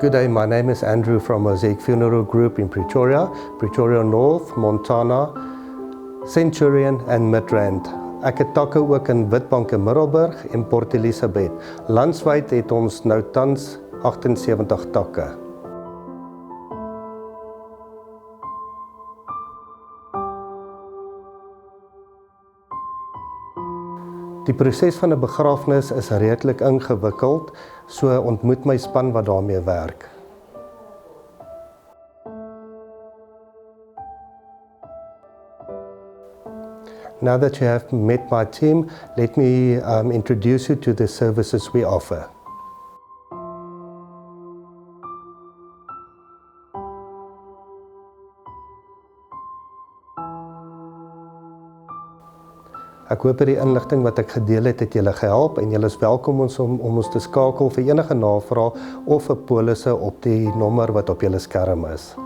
Good day, my name is Andrew from Mosaic Funeral Group in Pretoria, Pretoria North, Montana, Centurion en Midrand. Ek het takke ook in Witbank in Middelburg en Port Elizabeth. Landwyd het ons nou tans 78 takke. Die proses van 'n begrafnis is redelik ingewikkeld, so ontmoet my span wat daarmee werk. Now that you have met my team, let me introduce you to the services we offer. Ek hoop dat die inligting wat ek gedeel het julle gehelp en julle is welkom om ons te skakel vir enige navrae of vir polisse op die nommer wat op julle skerm is.